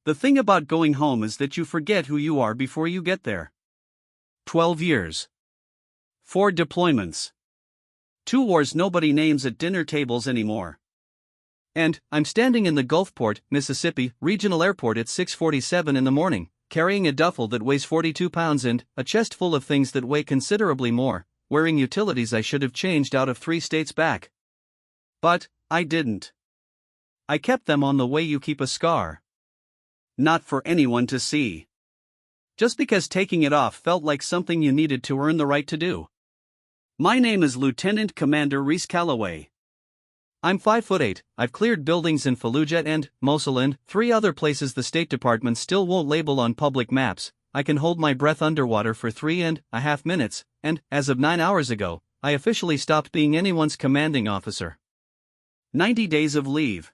The thing about going home is that you forget who you are before you get there. 12 years. 4 deployments. 2 wars nobody names at dinner tables anymore. And I'm standing in the Gulfport, Mississippi, regional airport at 6:47 in the morning, carrying a duffel that weighs 42 pounds and a chest full of things that weigh considerably more, wearing utilities I should have changed out of 3 states back. But I didn't. I kept them on the way you keep a scar. Not for anyone to see. Just because taking it off felt like something you needed to earn the right to do. My name is Lieutenant Commander Reese Calloway. I'm 5'8", I've cleared buildings in Fallujah and Mosul and 3 other places the State Department still won't label on public maps. I can hold my breath underwater for 3.5 minutes, and, as of 9 hours ago, I officially stopped being anyone's commanding officer. 90 days of leave.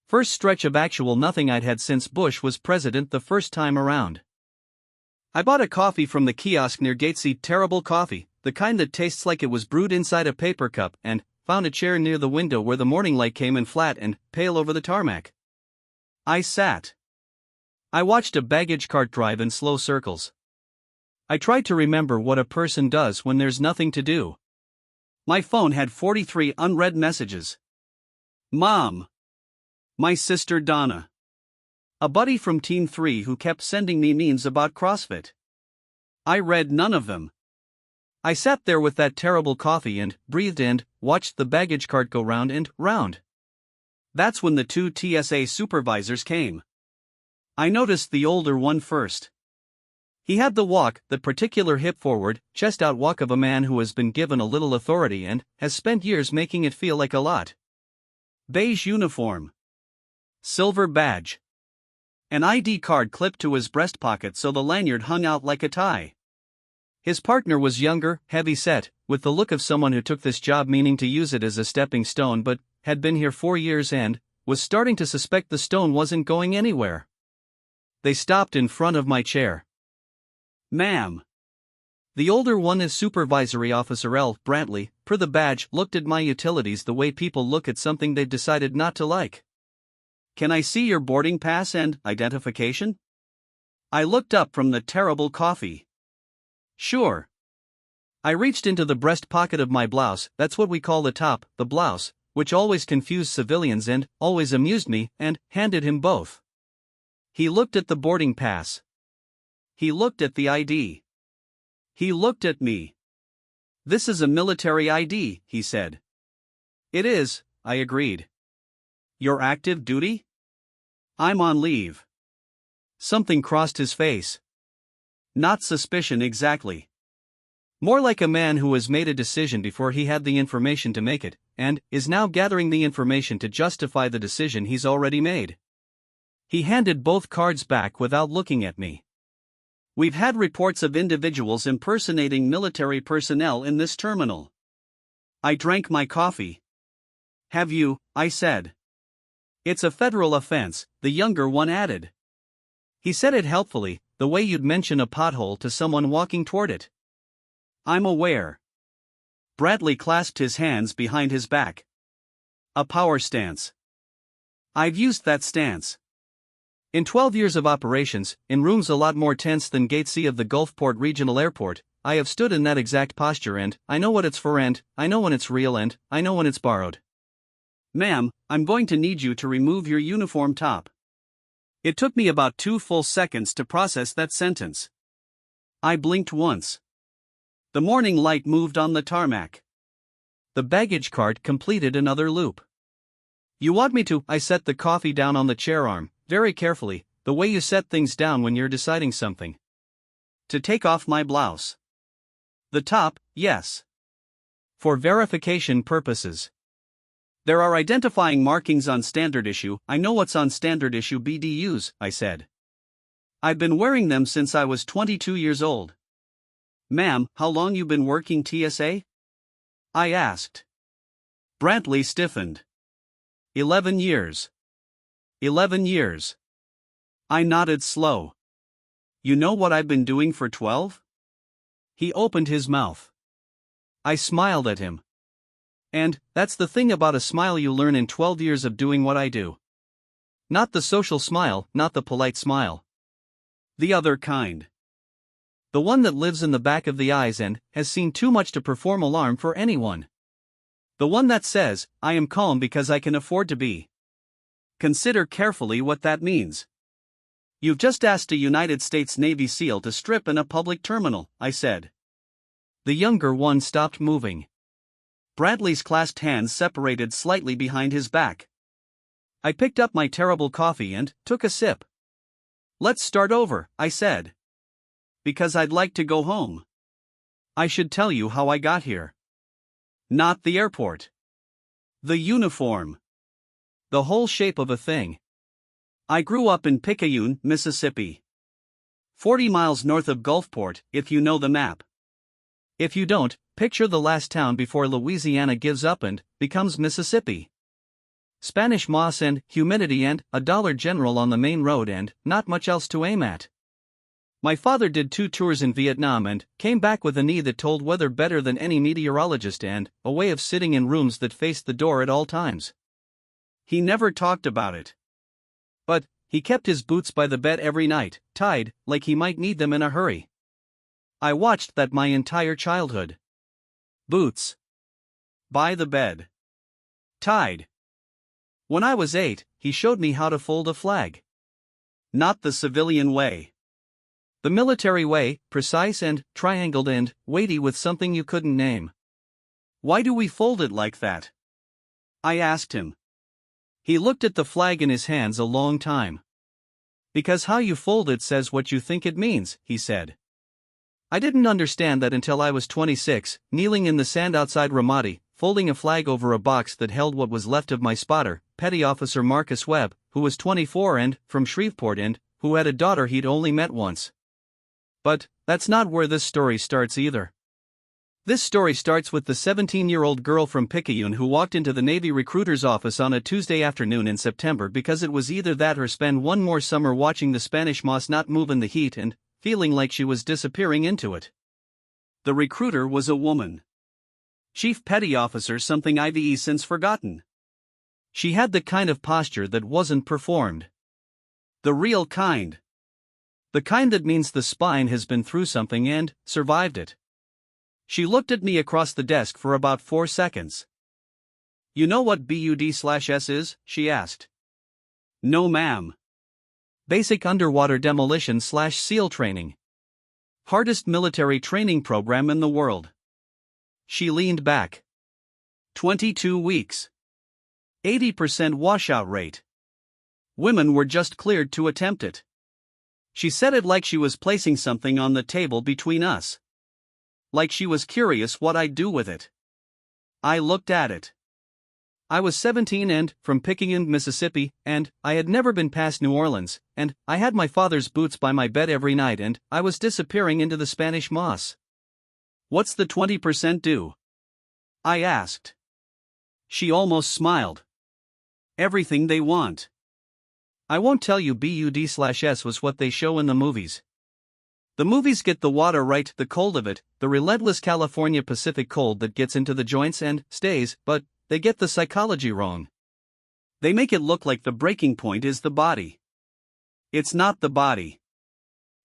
First stretch of actual nothing I'd had since Bush was president the first time around. I bought a coffee from the kiosk near Gatesy, terrible coffee, the kind that tastes like it was brewed inside a paper cup, and found a chair near the window where the morning light came in flat and pale over the tarmac. I sat. I watched a baggage cart drive in slow circles. I tried to remember what a person does when there's nothing to do. My phone had 43 unread messages. Mom. My sister Donna. A buddy from Team 3 who kept sending me memes about CrossFit. I read none of them. I sat there with that terrible coffee and breathed and watched the baggage cart go round and round. That's when the 2 TSA supervisors came. I noticed the older one first. He had the walk, that particular hip-forward, chest-out walk of a man who has been given a little authority and has spent years making it feel like a lot. Beige uniform. Silver badge. An ID card clipped to his breast pocket so the lanyard hung out like a tie. His partner was younger, heavy-set, with the look of someone who took this job meaning to use it as a stepping stone but had been here 4 years and was starting to suspect the stone wasn't going anywhere. They stopped in front of my chair. Ma'am. The older one is Supervisory Officer L. Brantley, per the badge, looked at my utilities the way people look at something they've decided not to like. Can I see your boarding pass and identification? I looked up from the terrible coffee. Sure. I reached into the breast pocket of my blouse, that's what we call the top, the blouse, which always confused civilians and always amused me, and handed him both. He looked at the boarding pass. He looked at the ID. He looked at me. This is a military ID, he said. It is, I agreed. You're active duty? I'm on leave. Something crossed his face. Not suspicion exactly. More like a man who has made a decision before he had the information to make it, and is now gathering the information to justify the decision he's already made. He handed both cards back without looking at me. We've had reports of individuals impersonating military personnel in this terminal. I drank my coffee. Have you? I said. It's a federal offense, the younger one added. He said it helpfully, the way you'd mention a pothole to someone walking toward it. I'm aware. Bradley clasped his hands behind his back. A power stance. I've used that stance. In 12 years of operations, in rooms a lot more tense than Gate C of the Gulfport Regional Airport, I have stood in that exact posture and I know what it's for and I know when it's real and I know when it's borrowed. Ma'am, I'm going to need you to remove your uniform top. It took me about 2 full seconds to process that sentence. I blinked once. The morning light moved on the tarmac. The baggage cart completed another loop. You want me to? I set the coffee down on the chair arm, very carefully, the way you set things down when you're deciding something. To take off my blouse. The top, yes. For verification purposes. There are identifying markings on standard issue. I know what's on standard issue BDUs, I said. I've been wearing them since I was 22 years old. Ma'am, how long you been working TSA? I asked. Brantley stiffened. 11 years. 11 years. I nodded slow. You know what I've been doing for 12? He opened his mouth. I smiled at him. And, that's the thing about a smile you learn in 12 years of doing what I do. Not the social smile, not the polite smile. The other kind. The one that lives in the back of the eyes and has seen too much to perform alarm for anyone. The one that says, I am calm because I can afford to be. Consider carefully what that means. You've just asked a United States Navy SEAL to strip in a public terminal, I said. The younger one stopped moving. Bradley's clasped hands separated slightly behind his back. I picked up my terrible coffee and took a sip. Let's start over, I said. Because I'd like to go home. I should tell you how I got here. Not the airport. The uniform. The whole shape of a thing. I grew up in Picayune, Mississippi. 40 miles north of Gulfport, if you know the map. If you don't, picture the last town before Louisiana gives up and becomes Mississippi. Spanish moss and humidity and a Dollar General on the main road and not much else to aim at. My father did 2 tours in Vietnam and came back with a knee that told weather better than any meteorologist and a way of sitting in rooms that faced the door at all times. He never talked about it. But he kept his boots by the bed every night, tied, like he might need them in a hurry. I watched that my entire childhood. Boots. By the bed. Tied. When I was 8, he showed me how to fold a flag. Not the civilian way. The military way, precise and triangled and weighty with something you couldn't name. Why do we fold it like that? I asked him. He looked at the flag in his hands a long time. Because how you fold it says what you think it means, he said. I didn't understand that until I was 26, kneeling in the sand outside Ramadi, folding a flag over a box that held what was left of my spotter, Petty Officer Marcus Webb, who was 24 and from Shreveport and who had a daughter he'd only met once. But that's not where this story starts either. This story starts with the 17-year-old girl from Picayune who walked into the Navy recruiter's office on a Tuesday afternoon in September because it was either that or spend one more summer watching the Spanish moss not move in the heat and feeling like she was disappearing into it. The recruiter was a woman. Chief Petty Officer something I've since forgotten. She had the kind of posture that wasn't performed. The real kind. The kind that means the spine has been through something and survived it. She looked at me across the desk for about 4 seconds. You know what BUD/S is? She asked. No ma'am. Basic underwater demolition/SEAL training. Hardest military training program in the world. She leaned back. 22 weeks. 80% washout rate. Women were just cleared to attempt it. She said it like she was placing something on the table between us. Like she was curious what I'd do with it. I looked at it. I was 17 and from Picayune, Mississippi, and I had never been past New Orleans, and I had my father's boots by my bed every night and I was disappearing into the Spanish moss. What's the 20% do? I asked. She almost smiled. Everything they want. I won't tell you BUD/S was what they show in the movies. The movies get the water right, the cold of it, the relentless California Pacific cold that gets into the joints and stays, but they get the psychology wrong. They make it look like the breaking point is the body. It's not the body.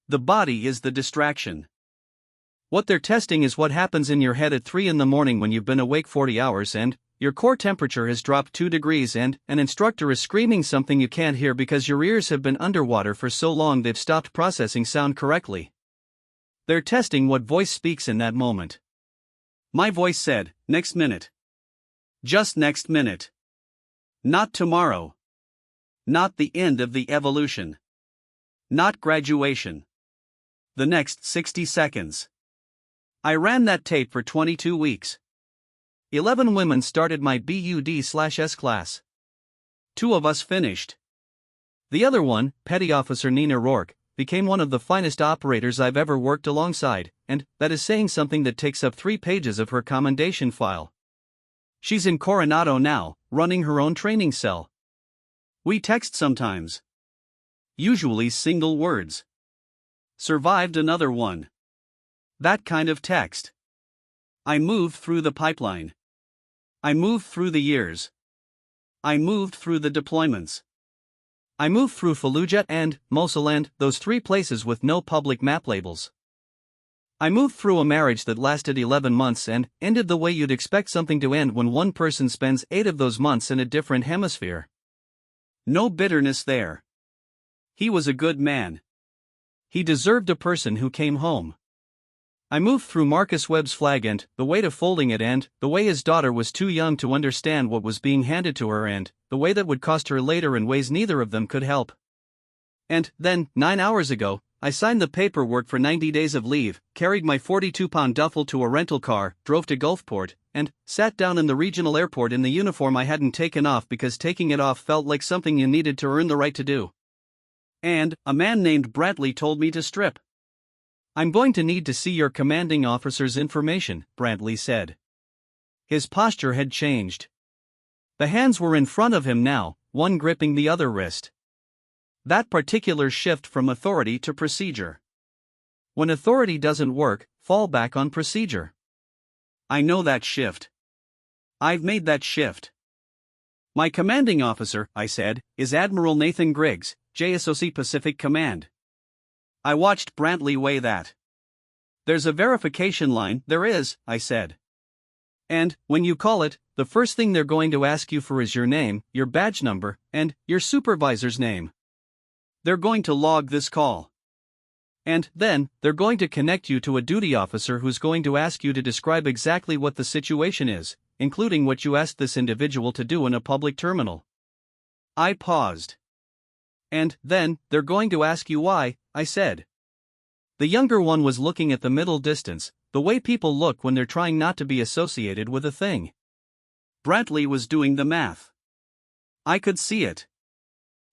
The body is the distraction. What they're testing is what happens in your head at 3 in the morning when you've been awake 40 hours and your core temperature has dropped 2 degrees and an instructor is screaming something you can't hear because your ears have been underwater for so long they've stopped processing sound correctly. They're testing what voice speaks in that moment. My voice said, next minute. Just next minute. Not tomorrow. Not the end of the evolution. Not graduation. The next 60 seconds. I ran that tape for 22 weeks. 11 women started my BUD/S class. 2 of us finished. The other one, Petty Officer Nina Rourke, became one of the finest operators I've ever worked alongside, and that is saying something that takes up 3 pages of her commendation file. She's in Coronado now, running her own training cell. We text sometimes. Usually single words. Survived another one. That kind of text. I moved through the pipeline. I moved through the years. I moved through the deployments. I moved through Fallujah and Mosul and those three places with no public map labels. I moved through a marriage that lasted 11 months and ended the way you'd expect something to end when one person spends 8 of those months in a different hemisphere. No bitterness there. He was a good man. He deserved a person who came home. I moved through Marcus Webb's flag and the way to folding it and the way his daughter was too young to understand what was being handed to her and the way that would cost her later in ways neither of them could help. And then, 9 hours ago, I signed the paperwork for 90 days of leave, carried my 42-pound duffel to a rental car, drove to Gulfport, and sat down in the regional airport in the uniform I hadn't taken off because taking it off felt like something you needed to earn the right to do. And a man named Brantley told me to strip. I'm going to need to see your commanding officer's information, Brantley said. His posture had changed. The hands were in front of him now, one gripping the other wrist. That particular shift from authority to procedure. When authority doesn't work, fall back on procedure. I know that shift. I've made that shift. My commanding officer, I said, is Admiral Nathan Griggs, JSOC Pacific Command. I watched Brantley weigh that. There's a verification line, there is, I said. And, when you call it, the first thing they're going to ask you for is your name, your badge number, and your supervisor's name. They're going to log this call. And then, they're going to connect you to a duty officer who's going to ask you to describe exactly what the situation is, including what you asked this individual to do in a public terminal. I paused. And then, they're going to ask you why, I said. The younger one was looking at the middle distance, the way people look when they're trying not to be associated with a thing. Brantley was doing the math. I could see it.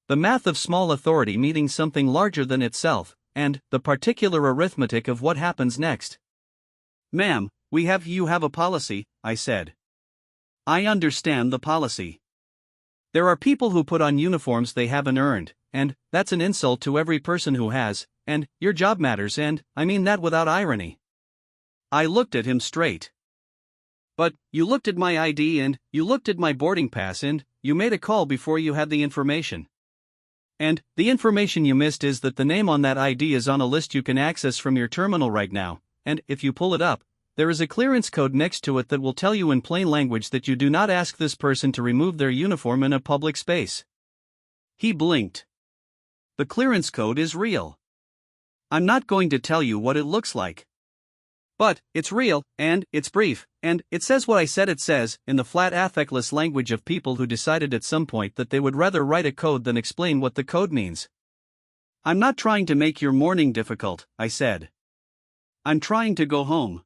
The math of small authority meeting something larger than itself, and the particular arithmetic of what happens next. Ma'am, you have a policy, I said. I understand the policy. There are people who put on uniforms they haven't earned, and that's an insult to every person who has, and your job matters, and I mean that without irony. I looked at him straight. But you looked at my ID and you looked at my boarding pass and you made a call before you had the information. And the information you missed is that the name on that ID is on a list you can access from your terminal right now, and if you pull it up, there is a clearance code next to it that will tell you in plain language that you do not ask this person to remove their uniform in a public space. He blinked. The clearance code is real. I'm not going to tell you what it looks like. But it's real, and it's brief, and it says what I said it says, in the flat affectless language of people who decided at some point that they would rather write a code than explain what the code means. I'm not trying to make your morning difficult, I said. I'm trying to go home.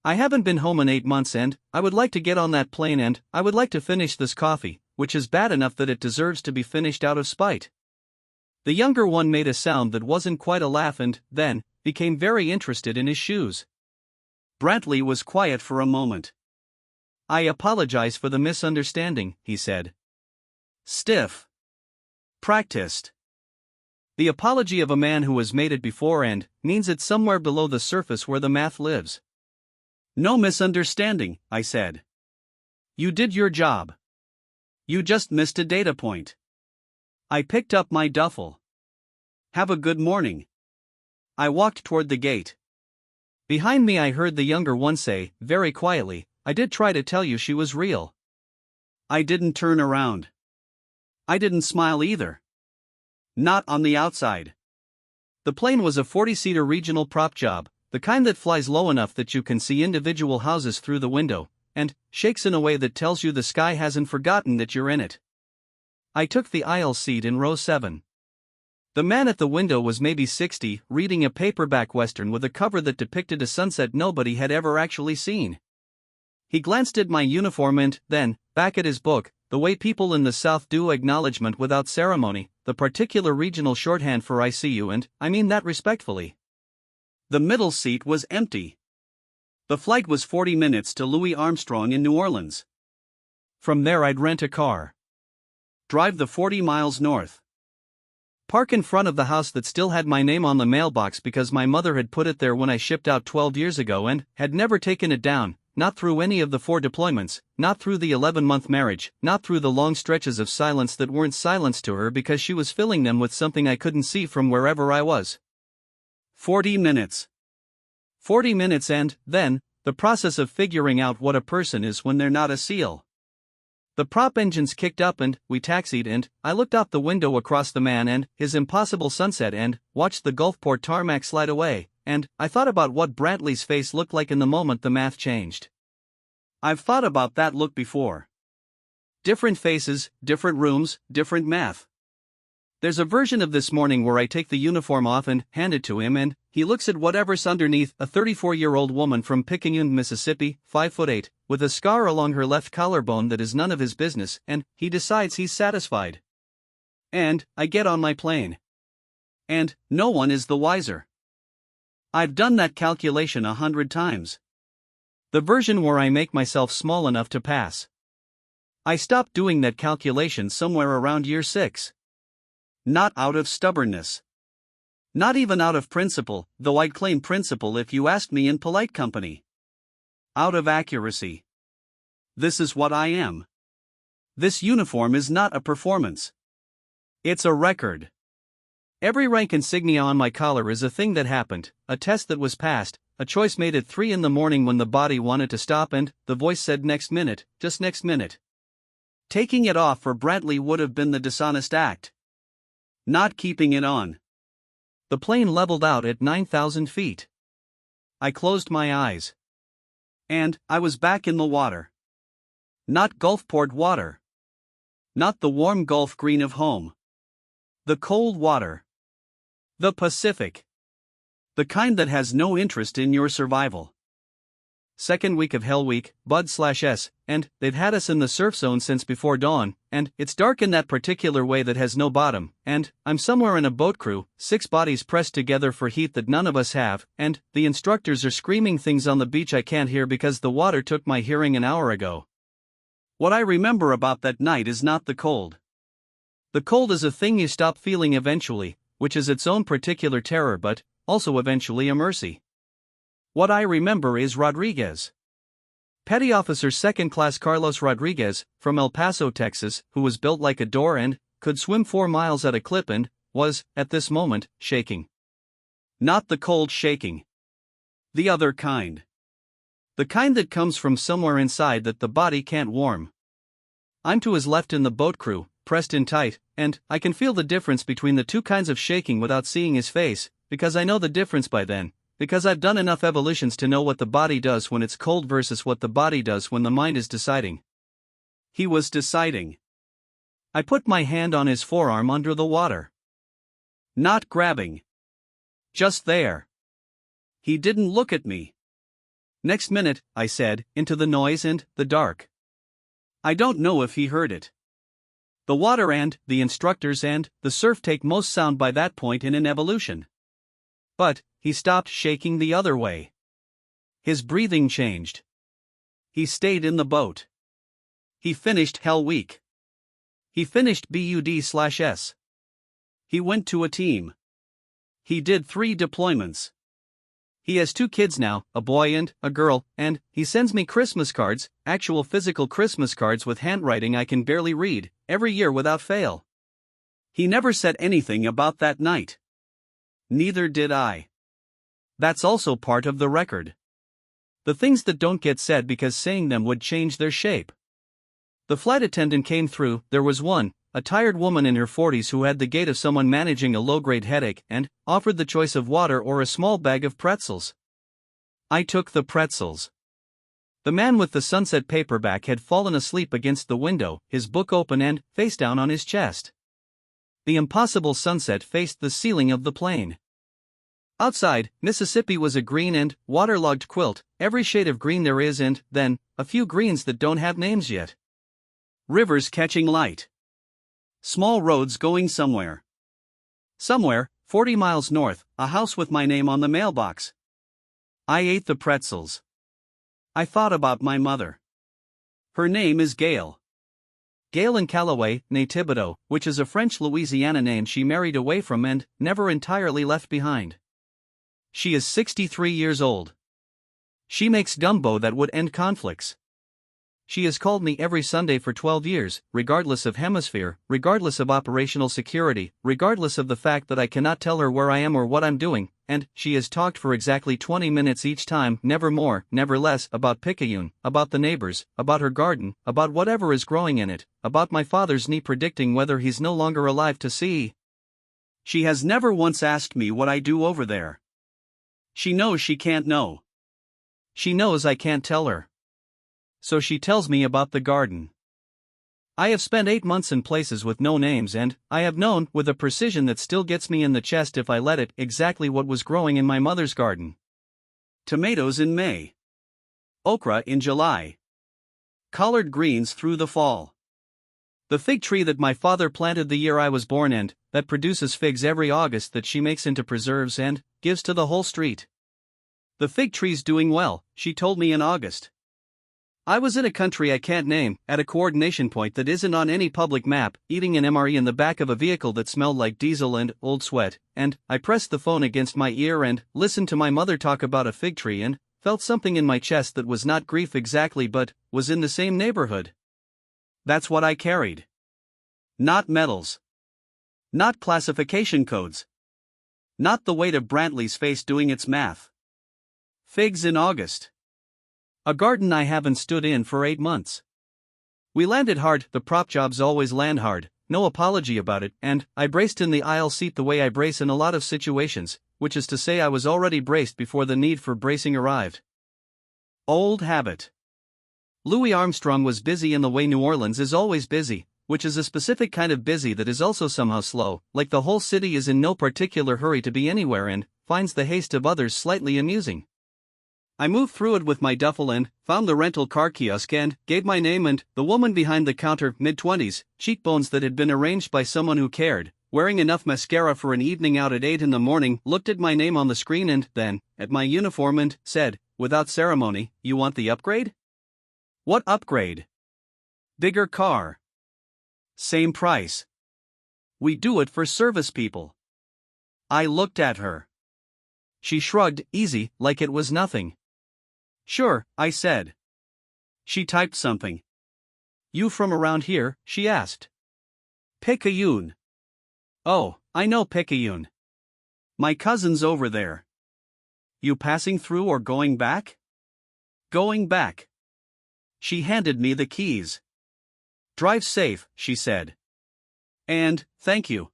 I haven't been home in 8 months and I would like to get on that plane and I would like to finish this coffee, which is bad enough that it deserves to be finished out of spite. The younger one made a sound that wasn't quite a laugh and, then, became very interested in his shoes. Brantley was quiet for a moment. I apologize for the misunderstanding, he said. Stiff. Practiced. The apology of a man who has made it before and means it somewhere below the surface where the math lives. No misunderstanding, I said. You did your job. You just missed a data point. I picked up my duffel. Have a good morning. I walked toward the gate. Behind me I heard the younger one say, very quietly, I did try to tell you she was real. I didn't turn around. I didn't smile either. Not on the outside. The plane was a 40-seater regional prop job, the kind that flies low enough that you can see individual houses through the window, and shakes in a way that tells you the sky hasn't forgotten that you're in it. I took the aisle seat in row 7. The man at the window was maybe 60, reading a paperback western with a cover that depicted a sunset nobody had ever actually seen. He glanced at my uniform and, then, back at his book, the way people in the South do acknowledgement without ceremony, the particular regional shorthand for I see you, and I mean that respectfully. The middle seat was empty. The flight was 40 minutes to Louis Armstrong in New Orleans. From there I'd rent a car. Drive the 40 miles north. Park in front of the house that still had my name on the mailbox because my mother had put it there when I shipped out 12 years ago and had never taken it down, not through any of the 4 deployments, not through the 11-month marriage, not through the long stretches of silence that weren't silence to her because she was filling them with something I couldn't see from wherever I was. 40 minutes. 40 minutes and, then, the process of figuring out what a person is when they're not a SEAL. The prop engines kicked up and we taxied and I looked out the window across the man and his impossible sunset and watched the Gulfport tarmac slide away, and I thought about what Brantley's face looked like in the moment the math changed. I've thought about that look before. Different faces, different rooms, different math. There's a version of this morning where I take the uniform off and hand it to him and he looks at whatever's underneath, a 34-year-old woman from Picayune, Mississippi, 5'8", with a scar along her left collarbone that is none of his business, and he decides he's satisfied. And I get on my plane. And no one is the wiser. I've done that calculation 100 times. The version where I make myself small enough to pass. I stopped doing that calculation somewhere around year 6. Not out of stubbornness. Not even out of principle, though I'd claim principle if you asked me in polite company. Out of accuracy. This is what I am. This uniform is not a performance. It's a record. Every rank insignia on my collar is a thing that happened, a test that was passed, a choice made at 3 in the morning when the body wanted to stop and the voice said next minute, just next minute. Taking it off for Brantley would have been the dishonest act. Not keeping it on. The plane leveled out at 9,000 feet. I closed my eyes. And I was back in the water. Not Gulfport water. Not the warm Gulf green of home. The cold water. The Pacific. The kind that has no interest in your survival. Second week of Hell Week, Bud/S, and they've had us in the surf zone since before dawn, and it's dark in that particular way that has no bottom, and I'm somewhere in a boat crew, 6 bodies pressed together for heat that none of us have, and the instructors are screaming things on the beach I can't hear because the water took my hearing an hour ago. What I remember about that night is not the cold. The cold is a thing you stop feeling eventually, which is its own particular terror but also eventually a mercy. What I remember is Rodriguez. Petty Officer 2nd Class Carlos Rodriguez, from El Paso, Texas, who was built like a door and could swim 4 miles at a clip and was, at this moment, shaking. Not the cold shaking. The other kind. The kind that comes from somewhere inside that the body can't warm. I'm to his left in the boat crew, pressed in tight, and I can feel the difference between the 2 kinds of shaking without seeing his face, because I know the difference by then. Because I've done enough evolutions to know what the body does when it's cold versus what the body does when the mind is deciding. He was deciding. I put my hand on his forearm under the water. Not grabbing. Just there. He didn't look at me. Next minute, I said, into the noise and the dark. I don't know if he heard it. The water and the instructors and the surf take most sound by that point in an evolution. But he stopped shaking the other way. His breathing changed. He stayed in the boat. He finished Hell Week. He finished BUD/S. He went to a team. He did 3 deployments. He has 2 kids now, a boy and a girl, and he sends me Christmas cards, actual physical Christmas cards with handwriting I can barely read, every year without fail. He never said anything about that night. Neither did I. That's also part of the record. The things that don't get said because saying them would change their shape. The flight attendant came through. There was one, a tired woman in her 40s who had the gait of someone managing a low-grade headache and offered the choice of water or a small bag of pretzels. I took the pretzels. The man with the sunset paperback had fallen asleep against the window, his book open and face down on his chest. The impossible sunset faced the ceiling of the plane. Outside, Mississippi was a green and waterlogged quilt, every shade of green there is and, then, a few greens that don't have names yet. Rivers catching light. Small roads going somewhere. Somewhere, 40 miles north, a house with my name on the mailbox. I ate the pretzels. I thought about my mother. Her name is Gail. Gail and Callaway, née Thibodeau, which is a French Louisiana name she married away from and never entirely left behind. She is 63 years old. She makes gumbo that would end conflicts. She has called me every Sunday for 12 years, regardless of hemisphere, regardless of operational security, regardless of the fact that I cannot tell her where I am or what I'm doing, and she has talked for exactly 20 minutes each time, never more, never less, about Picayune, about the neighbors, about her garden, about whatever is growing in it, about my father's knee predicting whether he's no longer alive to see. She has never once asked me what I do over there. She knows she can't know. She knows I can't tell her. So she tells me about the garden. I have spent 8 months in places with no names, and I have known, with a precision that still gets me in the chest if I let it, exactly what was growing in my mother's garden. Tomatoes in May. Okra in July. Collard greens through the fall. The fig tree that my father planted the year I was born and that produces figs every August that she makes into preserves and gives to the whole street. The fig tree's doing well, she told me in August. I was in a country I can't name, at a coordination point that isn't on any public map, eating an MRE in the back of a vehicle that smelled like diesel and old sweat, and I pressed the phone against my ear and listened to my mother talk about a fig tree and felt something in my chest that was not grief exactly but was in the same neighborhood. That's what I carried. Not medals. Not classification codes. Not the weight of Brantley's face doing its math. Figs in August. A garden I haven't stood in for 8 months. We landed hard, the prop jobs always land hard, no apology about it, and I braced in the aisle seat the way I brace in a lot of situations, which is to say I was already braced before the need for bracing arrived. Old habit. Louis Armstrong was busy in the way New Orleans is always busy, which is a specific kind of busy that is also somehow slow, like the whole city is in no particular hurry to be anywhere and finds the haste of others slightly amusing. I moved through it with my duffel and found the rental car kiosk and gave my name, and the woman behind the counter, mid-20s, cheekbones that had been arranged by someone who cared, wearing enough mascara for an evening out at 8 in the morning, looked at my name on the screen and then at my uniform and said, without ceremony, "You want the upgrade?" "What upgrade?" "Bigger car. Same price. We do it for service people." I looked at her. She shrugged, easy, like it was nothing. "Sure," I said. She typed something. "You from around here?" she asked. "Picayune." "Oh, I know Picayune. My cousin's over there." "You passing through or going back?" "Going back." She handed me the keys. "Drive safe," she said. "And, thank you."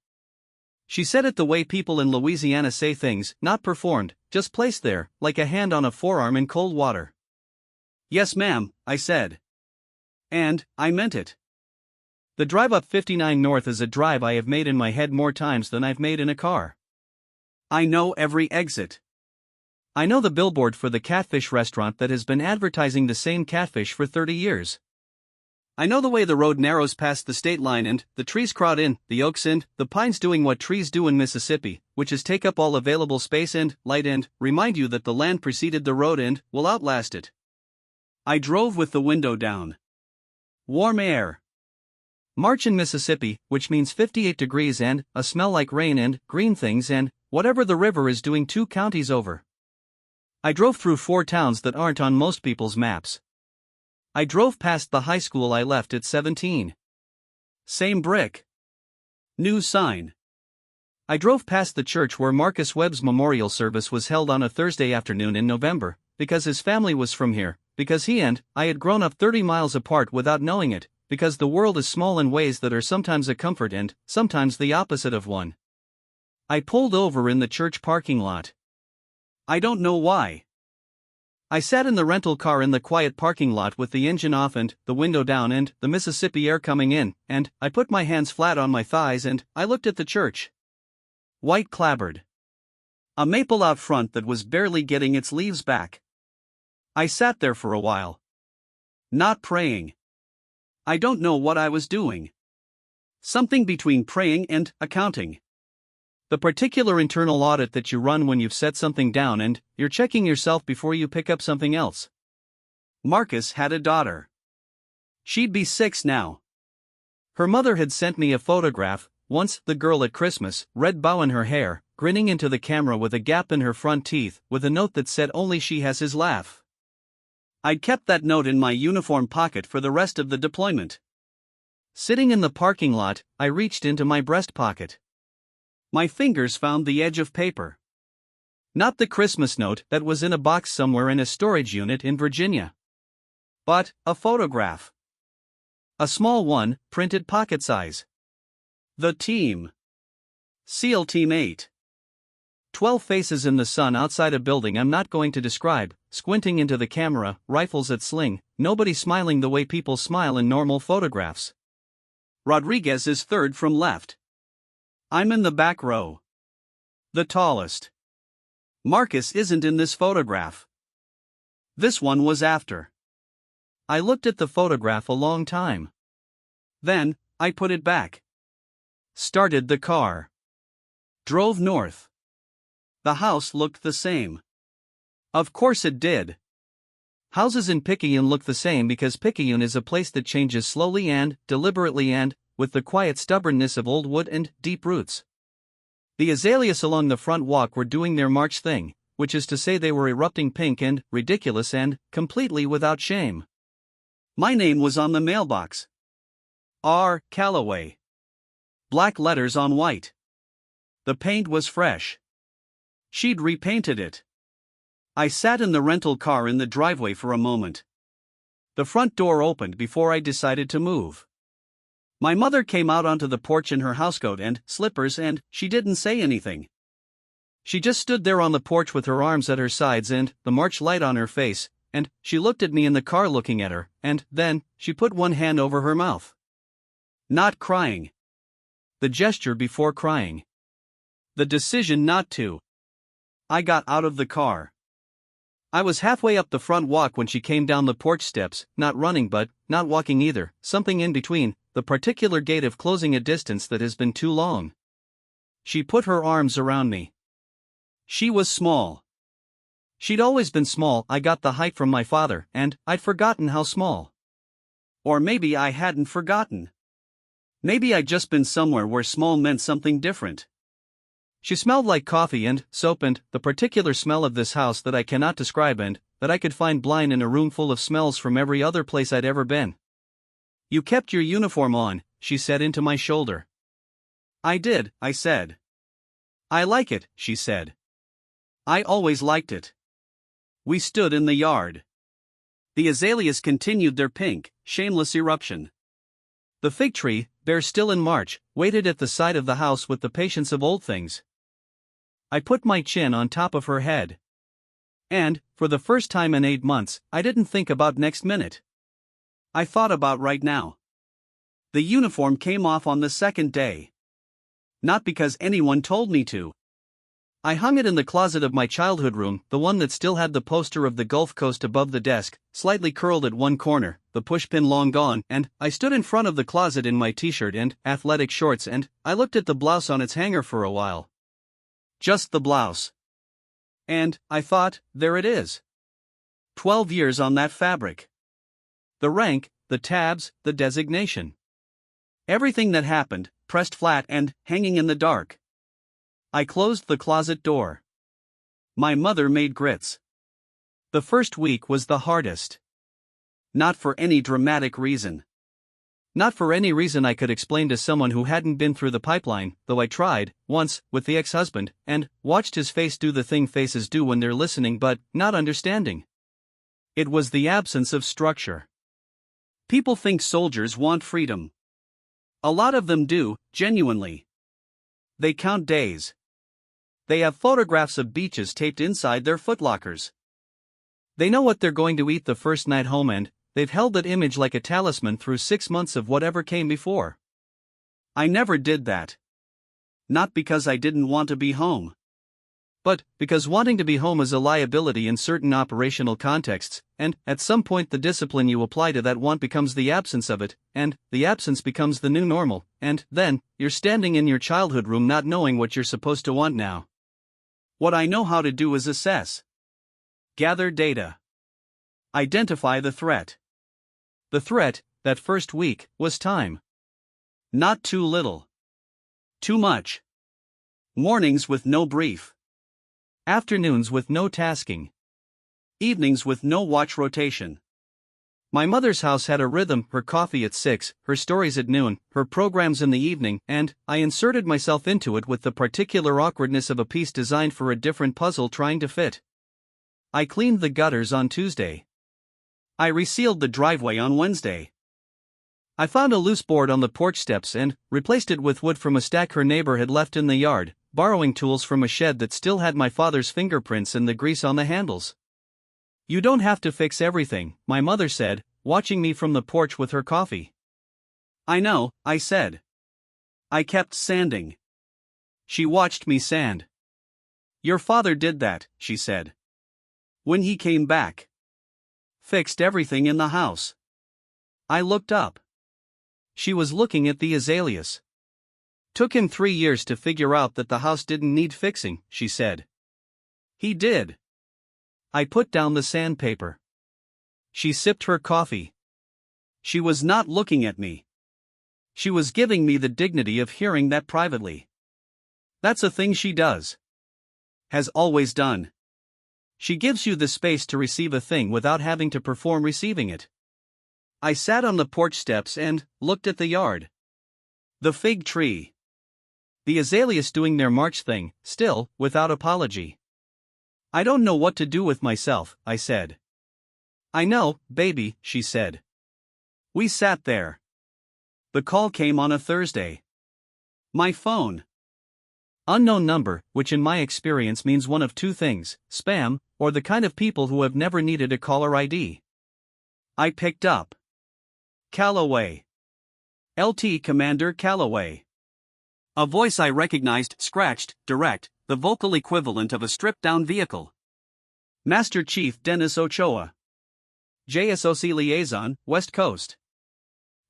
She said it the way people in Louisiana say things, not performed, just placed there, like a hand on a forearm in cold water. "Yes, ma'am," I said. And I meant it. The drive up 59 North is a drive I have made in my head more times than I've made in a car. I know every exit. I know the billboard for the catfish restaurant that has been advertising the same catfish for 30 years. I know the way the road narrows past the state line and the trees crowd in, the oaks and the pines doing what trees do in Mississippi, which is take up all available space and light and remind you that the land preceded the road and will outlast it. I drove with the window down. Warm air. March in Mississippi, which means 58 degrees and a smell like rain and green things and whatever the river is doing 2 counties over. I drove through 4 towns that aren't on most people's maps. I drove past the high school I left at 17. Same brick. New sign. I drove past the church where Marcus Webb's memorial service was held on a Thursday afternoon in November, because his family was from here, because he and I had grown up 30 miles apart without knowing it, because the world is small in ways that are sometimes a comfort and sometimes the opposite of one. I pulled over in the church parking lot. I don't know why. I sat in the rental car in the quiet parking lot with the engine off and the window down and the Mississippi air coming in, and I put my hands flat on my thighs and I looked at the church. White clapboard. A maple out front that was barely getting its leaves back. I sat there for a while. Not praying. I don't know what I was doing. Something between praying and accounting. The particular internal audit that you run when you've set something down and you're checking yourself before you pick up something else. Marcus had a daughter. She'd be 6 now. Her mother had sent me a photograph, once the girl at Christmas, red bow in her hair, grinning into the camera with a gap in her front teeth, with a note that said only she has his laugh. I'd kept that note in my uniform pocket for the rest of the deployment. Sitting in the parking lot, I reached into my breast pocket. My fingers found the edge of paper. Not the Christmas note that was in a box somewhere in a storage unit in Virginia. But a photograph. A small one, printed pocket size. The team. SEAL Team 8. 12 faces in the sun outside a building I'm not going to describe, squinting into the camera, rifles at sling, nobody smiling the way people smile in normal photographs. Rodriguez is third from left. I'm in the back row. The tallest. Marcus isn't in this photograph. This one was after. I looked at the photograph a long time. Then, I put it back. Started the car. Drove north. The house looked the same. Of course it did. Houses in Picayune look the same because Picayune is a place that changes slowly and deliberately and with the quiet stubbornness of old wood and deep roots. The azaleas along the front walk were doing their March thing, which is to say they were erupting pink and ridiculous and completely without shame. My name was on the mailbox. R. Calloway. Black letters on white. The paint was fresh. She'd repainted it. I sat in the rental car in the driveway for a moment. The front door opened before I decided to move. My mother came out onto the porch in her housecoat and slippers and she didn't say anything. She just stood there on the porch with her arms at her sides and the March light on her face, and she looked at me in the car looking at her, and then she put one hand over her mouth. Not crying. The gesture before crying. The decision not to. I got out of the car. I was halfway up the front walk when she came down the porch steps, not running but not walking either, something in between, the particular gait of closing a distance that has been too long. She put her arms around me. She was small. She'd always been small. I got the height from my father, and I'd forgotten how small. Or maybe I hadn't forgotten. Maybe I'd just been somewhere where small meant something different. She smelled like coffee and soap and the particular smell of this house that I cannot describe and that I could find blind in a room full of smells from every other place I'd ever been. You kept your uniform on, she said into my shoulder. I did, I said. I like it, she said. I always liked it. We stood in the yard. The azaleas continued their pink, shameless eruption. The fig tree, bare still in March, waited at the side of the house with the patience of old things. I put my chin on top of her head. And, for the first time in 8 months, I didn't think about next minute. I thought about right now. The uniform came off on the second day. Not because anyone told me to. I hung it in the closet of my childhood room, the one that still had the poster of the Gulf Coast above the desk, slightly curled at one corner, the pushpin long gone, and I stood in front of the closet in my t-shirt and athletic shorts and I looked at the blouse on its hanger for a while. Just the blouse. And I thought, there it is. 12 years on that fabric. The rank, the tabs, the designation. Everything that happened, pressed flat and hanging in the dark. I closed the closet door. My mother made grits. The first week was the hardest. Not for any dramatic reason. Not for any reason I could explain to someone who hadn't been through the pipeline, though I tried, once, with the ex-husband, and watched his face do the thing faces do when they're listening but not understanding. It was the absence of structure. People think soldiers want freedom. A lot of them do, genuinely. They count days. They have photographs of beaches taped inside their footlockers. They know what they're going to eat the first night home and they've held that image like a talisman through 6 months of whatever came before. I never did that. Not because I didn't want to be home. But because wanting to be home is a liability in certain operational contexts, and at some point the discipline you apply to that want becomes the absence of it, and the absence becomes the new normal, and then you're standing in your childhood room not knowing what you're supposed to want now. What I know how to do is assess. Gather data. Identify the threat. The threat, that first week, was time. Not too little. Too much. Mornings with no brief. Afternoons with no tasking. Evenings with no watch rotation. My mother's house had a rhythm, her coffee at 6, her stories at noon, her programs in the evening, and I inserted myself into it with the particular awkwardness of a piece designed for a different puzzle trying to fit. I cleaned the gutters on Tuesday. I resealed the driveway on Wednesday. I found a loose board on the porch steps and replaced it with wood from a stack her neighbor had left in the yard, borrowing tools from a shed that still had my father's fingerprints and the grease on the handles. "You don't have to fix everything," my mother said, watching me from the porch with her coffee. "I know," I said. I kept sanding. She watched me sand. "Your father did that," she said. "When he came back. Fixed everything in the house." I looked up. She was looking at the azaleas. "Took him 3 years to figure out that the house didn't need fixing," she said. "He did." I put down the sandpaper. She sipped her coffee. She was not looking at me. She was giving me the dignity of hearing that privately. That's a thing she does. Has always done. She gives you the space to receive a thing without having to perform receiving it. I sat on the porch steps and looked at the yard. The fig tree. The azaleas doing their March thing, still, without apology. "I don't know what to do with myself," I said. "I know, baby," she said. We sat there. The call came on a Thursday. My phone. Unknown number, which in my experience means one of two things: spam, or the kind of people who have never needed a caller ID. I picked up. Callaway. LT Commander Callaway. A voice I recognized, scratched, direct, the vocal equivalent of a stripped-down vehicle. Master Chief Dennis Ochoa. JSOC Liaison, West Coast.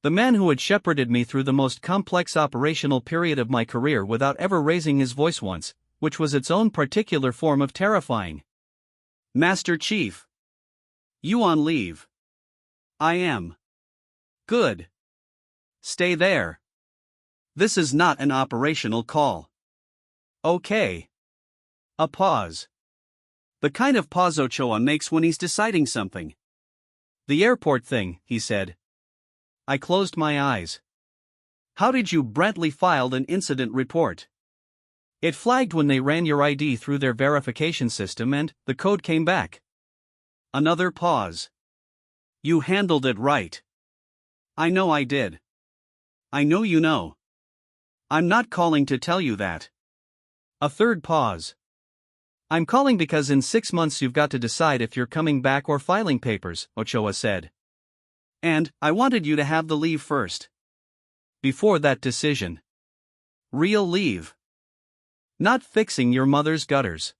The man who had shepherded me through the most complex operational period of my career without ever raising his voice once, which was its own particular form of terrifying. "Master Chief. You on leave?" "I am." "Good. Stay there. This is not an operational call." "Okay." A pause. The kind of pause Ochoa makes when he's deciding something. "The airport thing," he said. I closed my eyes. "How did you?" Brantley filed an incident report. "It flagged when they ran your ID through their verification system and the code came back." Another pause. "You handled it right." "I know I did." "I know you know." "I'm not calling to tell you that." A third pause. "I'm calling because in 6 months you've got to decide if you're coming back or filing papers," Ochoa said. "And I wanted you to have the leave first. Before that decision. Real leave. Not fixing your mother's gutters."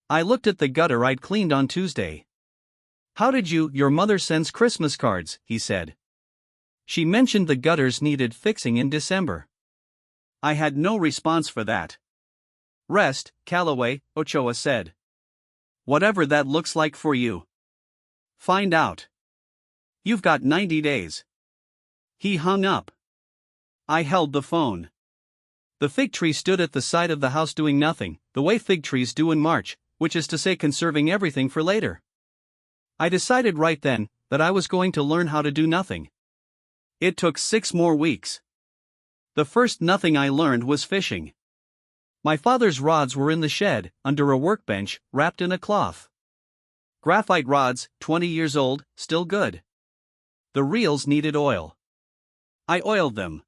I looked at the gutter I'd cleaned on Tuesday. "How did you?" "Your mother sends Christmas cards," he said. She mentioned the gutters needed fixing in December. I had no response for that. "Rest, Callaway," Ochoa said. "Whatever that looks like for you. Find out. You've got 90 days. He hung up. I held the phone. The fig tree stood at the side of the house doing nothing, the way fig trees do in March, which is to say conserving everything for later. I decided right then that I was going to learn how to do nothing. It took 6 more weeks. The first nothing I learned was fishing. My father's rods were in the shed, under a workbench, wrapped in a cloth. Graphite rods, 20 years old, still good. The reels needed oil. I oiled them.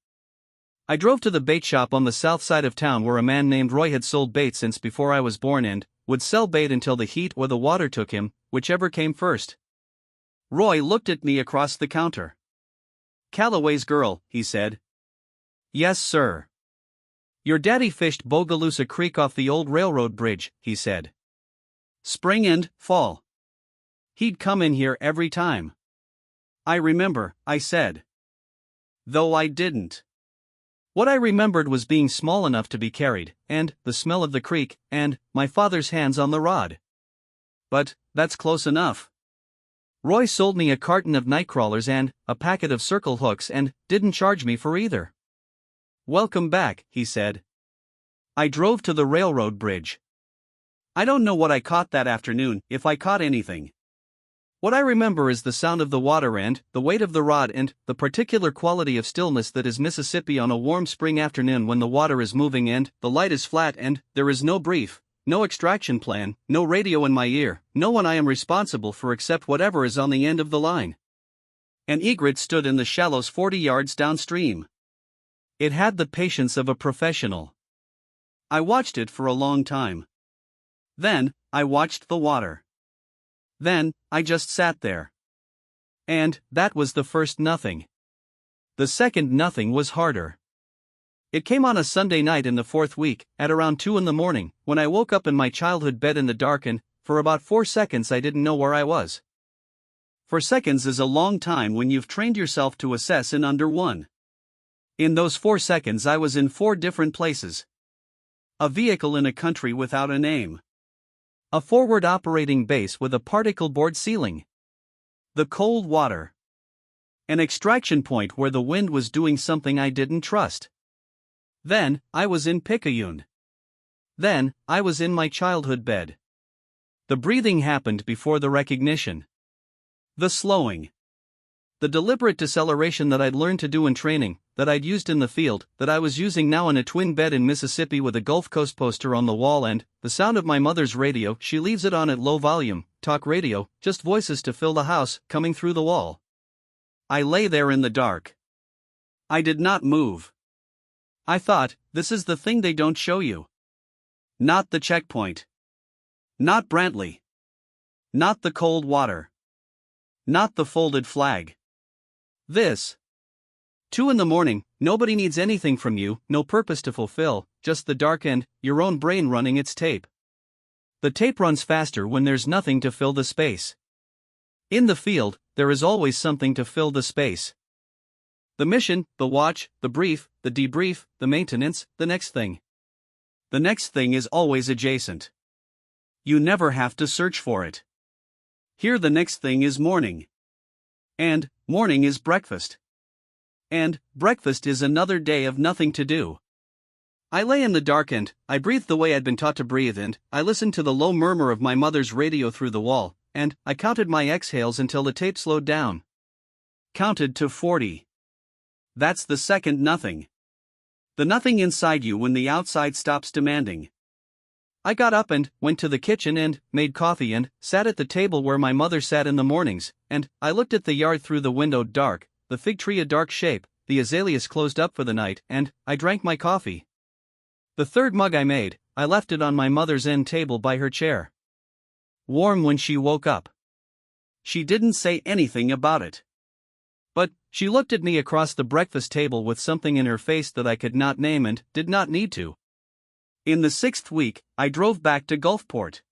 I drove to the bait shop on the south side of town where a man named Roy had sold bait since before I was born and would sell bait until the heat or the water took him, whichever came first. Roy looked at me across the counter. "Callaway's girl," he said. "Yes, sir." "Your daddy fished Bogalusa Creek off the old railroad bridge," he said. "Spring and fall. He'd come in here every time." "I remember," I said. Though I didn't. What I remembered was being small enough to be carried, and the smell of the creek, and my father's hands on the rod. But that's close enough. Roy sold me a carton of nightcrawlers and a packet of circle hooks and didn't charge me for either. "Welcome back," he said. I drove to the railroad bridge. I don't know what I caught that afternoon, if I caught anything. What I remember is the sound of the water and the weight of the rod and the particular quality of stillness that is Mississippi on a warm spring afternoon when the water is moving and the light is flat and there is no brief, no extraction plan, no radio in my ear, no one I am responsible for except whatever is on the end of the line. An egret stood in the shallows 40 yards downstream. It had the patience of a professional. I watched it for a long time. Then, I watched the water. Then, I just sat there. And that was the first nothing. The second nothing was harder. It came on a Sunday night in the fourth week, at around 2 in the morning, when I woke up in my childhood bed in the dark and, for about 4 seconds I didn't know where I was. 4 seconds is a long time when you've trained yourself to assess in under 1. In those 4 seconds I was in 4 different places. A vehicle in a country without a name. A forward operating base with a particle board ceiling. The cold water. An extraction point where the wind was doing something I didn't trust. Then, I was in Picayune. Then, I was in my childhood bed. The breathing happened before the recognition. The slowing. The deliberate deceleration that I'd learned to do in training, that I'd used in the field, that I was using now in a twin bed in Mississippi with a Gulf Coast poster on the wall and the sound of my mother's radio. She leaves it on at low volume, talk radio, just voices to fill the house, coming through the wall. I lay there in the dark. I did not move. I thought, this is the thing they don't show you. Not the checkpoint. Not Brantley. Not the cold water. Not the folded flag. This. 2 in the morning, nobody needs anything from you, no purpose to fulfill, just the dark and your own brain running its tape. The tape runs faster when there's nothing to fill the space. In the field, there is always something to fill the space. The mission, the watch, the brief, the debrief, the maintenance, the next thing. The next thing is always adjacent. You never have to search for it. Here the next thing is morning. And morning is breakfast. And breakfast is another day of nothing to do. I lay in the dark and I breathed the way I'd been taught to breathe and I listened to the low murmur of my mother's radio through the wall, and I counted my exhales until the tape slowed down. Counted to 40. That's the second nothing. The nothing inside you when the outside stops demanding. I got up and went to the kitchen and made coffee and sat at the table where my mother sat in the mornings, and I looked at the yard through the window dark, the fig tree a dark shape, the azaleas closed up for the night, and I drank my coffee. The third mug I made, I left it on my mother's end table by her chair. Warm when she woke up. She didn't say anything about it. But she looked at me across the breakfast table with something in her face that I could not name and did not need to. In the 6th week, I drove back to Gulfport.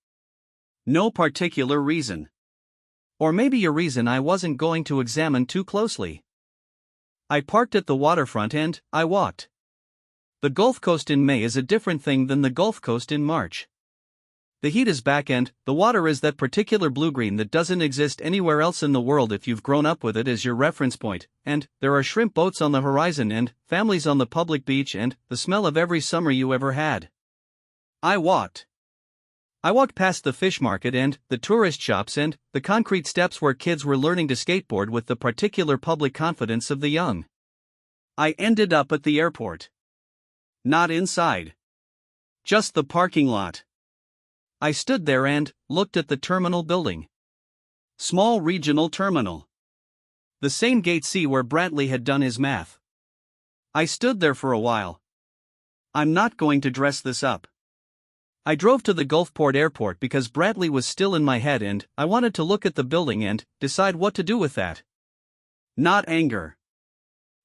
No particular reason. Or maybe a reason I wasn't going to examine too closely. I parked at the waterfront and I walked. The Gulf Coast in May is a different thing than the Gulf Coast in March. The heat is back and the water is that particular blue-green that doesn't exist anywhere else in the world if you've grown up with it as your reference point, and there are shrimp boats on the horizon and families on the public beach and the smell of every summer you ever had. I walked. I walked past the fish market and the tourist shops and the concrete steps where kids were learning to skateboard with the particular public confidence of the young. I ended up at the airport. Not inside. Just the parking lot. I stood there and looked at the terminal building. Small regional terminal. The same gate C where Brantley had done his math. I stood there for a while. I'm not going to dress this up. I drove to the Gulfport airport because Brantley was still in my head and I wanted to look at the building and decide what to do with that. Not anger.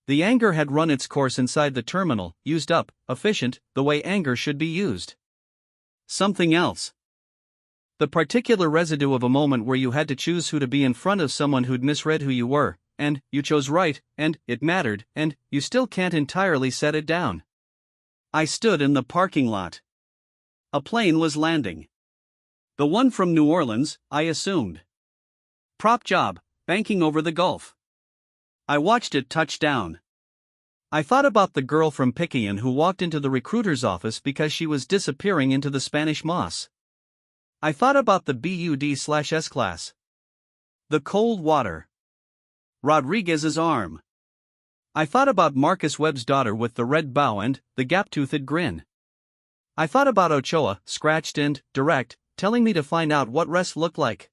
The anger had run its course inside the terminal, used up, efficient, the way anger should be used. Something else. The particular residue of a moment where you had to choose who to be in front of someone who'd misread who you were, and you chose right, and it mattered, and you still can't entirely set it down. I stood in the parking lot. A plane was landing. The one from New Orleans, I assumed. Prop job, banking over the Gulf. I watched it touch down. I thought about the girl from Picayune who walked into the recruiter's office because she was disappearing into the Spanish moss. I thought about the BUD/S class. The cold water. Rodriguez's arm. I thought about Marcus Webb's daughter with the red bow and the gap-toothed grin. I thought about Ochoa, scratched and direct, telling me to find out what rest looked like.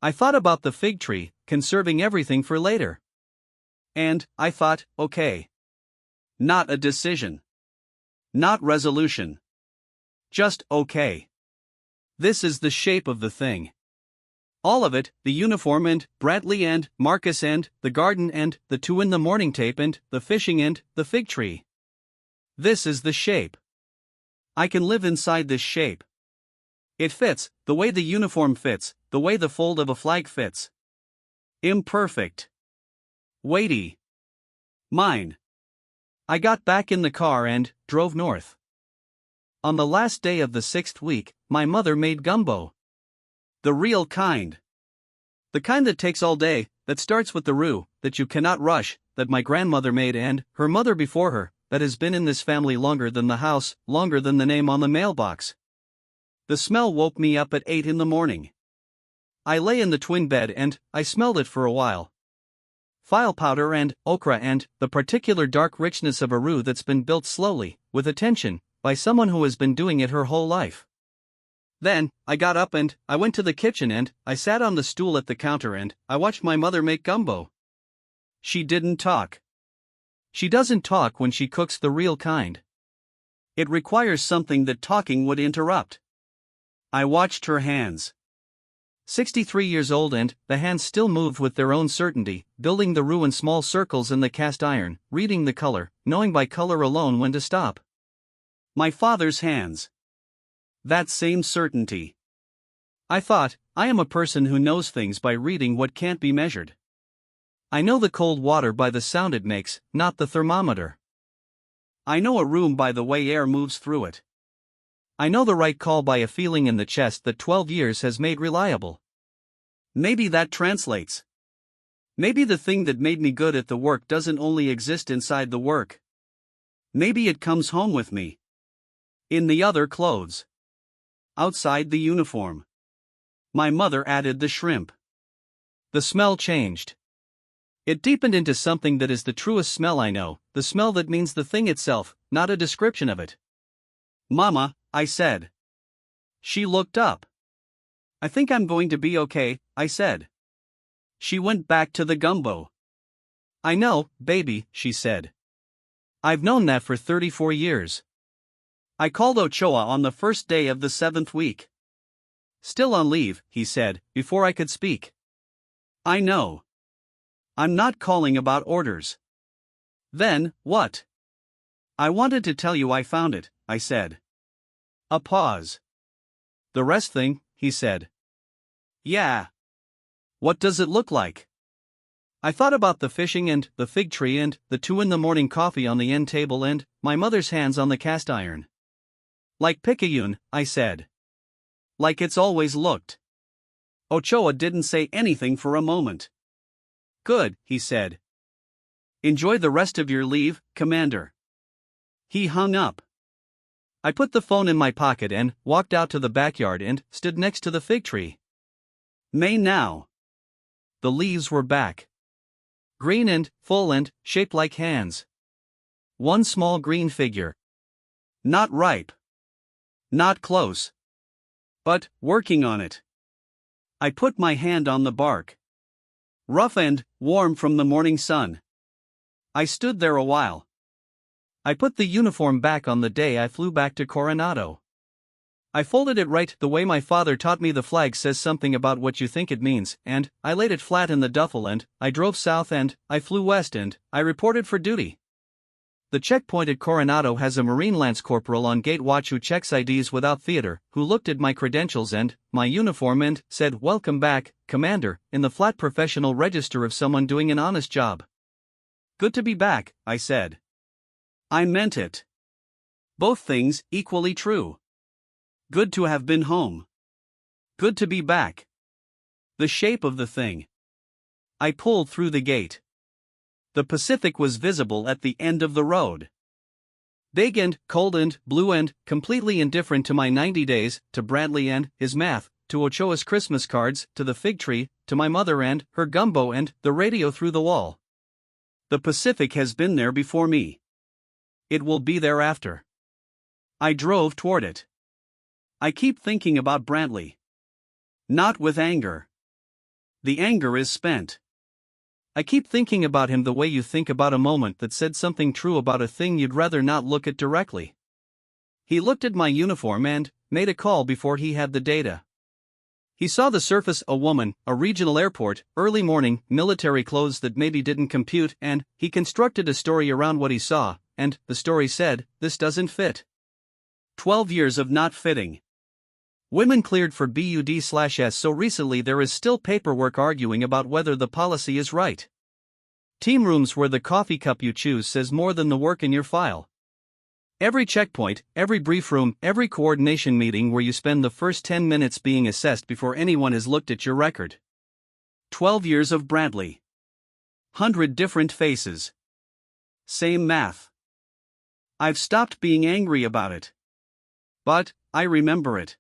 I thought about the fig tree, conserving everything for later. And I thought, okay. Not a decision. Not resolution. Just okay. This is the shape of the thing. All of it, the uniform and Bradley and Marcus and the garden and the 2 in the morning tape and the fishing and the fig tree. This is the shape. I can live inside this shape. It fits, the way the uniform fits, the way the fold of a flag fits. Imperfect. Weighty. Mine. I got back in the car and drove north. On the last day of the 6th week, my mother made gumbo. The real kind. The kind that takes all day, that starts with the roux, that you cannot rush, that my grandmother made and her mother before her, that has been in this family longer than the house, longer than the name on the mailbox. The smell woke me up at 8 in the morning. I lay in the twin bed and I smelled it for a while. File powder and okra and the particular dark richness of a roux that's been built slowly, with attention, by someone who has been doing it her whole life. Then, I got up and I went to the kitchen and I sat on the stool at the counter and I watched my mother make gumbo. She didn't talk. She doesn't talk when she cooks the real kind. It requires something that talking would interrupt. I watched her hands. 63 years old and the hands still moved with their own certainty, building the roux in small circles in the cast iron, reading the color, knowing by color alone when to stop. My father's hands. That same certainty. I thought, I am a person who knows things by reading what can't be measured. I know the cold water by the sound it makes, not the thermometer. I know a room by the way air moves through it. I know the right call by a feeling in the chest that 12 years has made reliable. Maybe that translates. Maybe the thing that made me good at the work doesn't only exist inside the work. Maybe it comes home with me. In the other clothes. Outside the uniform. My mother added the shrimp. The smell changed. It deepened into something that is the truest smell I know, the smell that means the thing itself, not a description of it. Mama, I said. She looked up. I think I'm going to be okay, I said. She went back to the gumbo. I know, baby, she said. I've known that for 34 years. I called Ochoa on the first day of the 7th week. Still on leave, he said, before I could speak. I know. I'm not calling about orders. Then, what? I wanted to tell you I found it, I said. A pause. The rest thing, he said. Yeah. What does it look like? I thought about the fishing and the fig tree and the 2 in the morning coffee on the end table and my mother's hands on the cast iron. Like Picayune, I said. Like it's always looked. Ochoa didn't say anything for a moment. Good, he said. Enjoy the rest of your leave, Commander. He hung up. I put the phone in my pocket and walked out to the backyard and stood next to the fig tree. May now. The leaves were back. Green and full and shaped like hands. One small green figure. Not ripe. Not close. But working on it. I put my hand on the bark. Rough and warm from the morning sun. I stood there a while. I put the uniform back on the day I flew back to Coronado. I folded it right the way my father taught me. The flag says something about what you think it means, and I laid it flat in the duffel and I drove south and I flew west and I reported for duty. The checkpoint at Coronado has a Marine Lance Corporal on gate watch who checks IDs without theater, who looked at my credentials and my uniform and said, "Welcome back, Commander," in the flat professional register of someone doing an honest job. Good to be back, I said. I meant it. Both things equally true. Good to have been home. Good to be back. The shape of the thing. I pulled through the gate. The Pacific was visible at the end of the road. Big and, cold and, blue and, completely indifferent to my 90 days, to Bradley and, his math, to Ochoa's Christmas cards, to the fig tree, to my mother and, her gumbo and, the radio through the wall. The Pacific has been there before me. It will be there after. I drove toward it. I keep thinking about Bradley. Not with anger. The anger is spent. I keep thinking about him the way you think about a moment that said something true about a thing you'd rather not look at directly. He looked at my uniform and made a call before he had the data. He saw the surface, a woman, a regional airport, early morning, military clothes that maybe didn't compute, and he constructed a story around what he saw, and the story said, this doesn't fit. 12 years of not fitting. Women cleared for BUD/S, so recently there is still paperwork arguing about whether the policy is right. Team rooms where the coffee cup you choose says more than the work in your file. Every checkpoint, every brief room, every coordination meeting where you spend the first 10 minutes being assessed before anyone has looked at your record. 12 years of Bradley. 100 different faces. Same math. I've stopped being angry about it. But I remember it.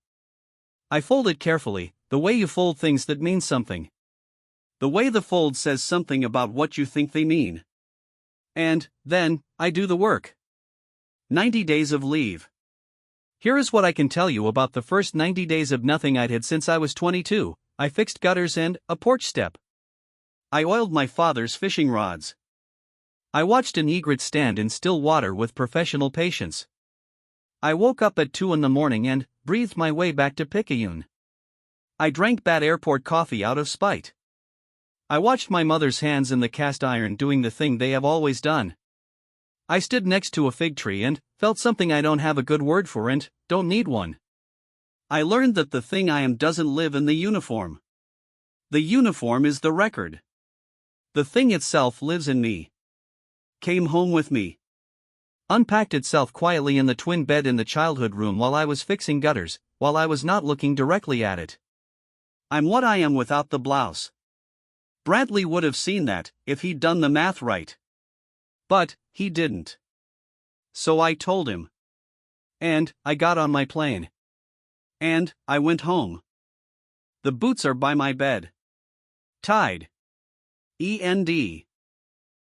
I fold it carefully, the way you fold things that mean something. The way the fold says something about what you think they mean. And then I do the work. 90 days of leave. Here is what I can tell you about the first 90 days of nothing I'd had since I was 22. I fixed gutters and a porch step. I oiled my father's fishing rods. I watched an egret stand in still water with professional patience. I woke up at 2 in the morning and breathed my way back to Picayune. I drank bad airport coffee out of spite. I watched my mother's hands in the cast iron doing the thing they have always done. I stood next to a fig tree and felt something I don't have a good word for and don't need one. I learned that the thing I am doesn't live in the uniform. The uniform is the record. The thing itself lives in me. Came home with me. Unpacked itself quietly in the twin bed in the childhood room while I was fixing gutters, while I was not looking directly at it. I'm what I am without the blouse. Bradley would have seen that, if he'd done the math right. But he didn't. So I told him. And I got on my plane. And I went home. The boots are by my bed. Tied. END.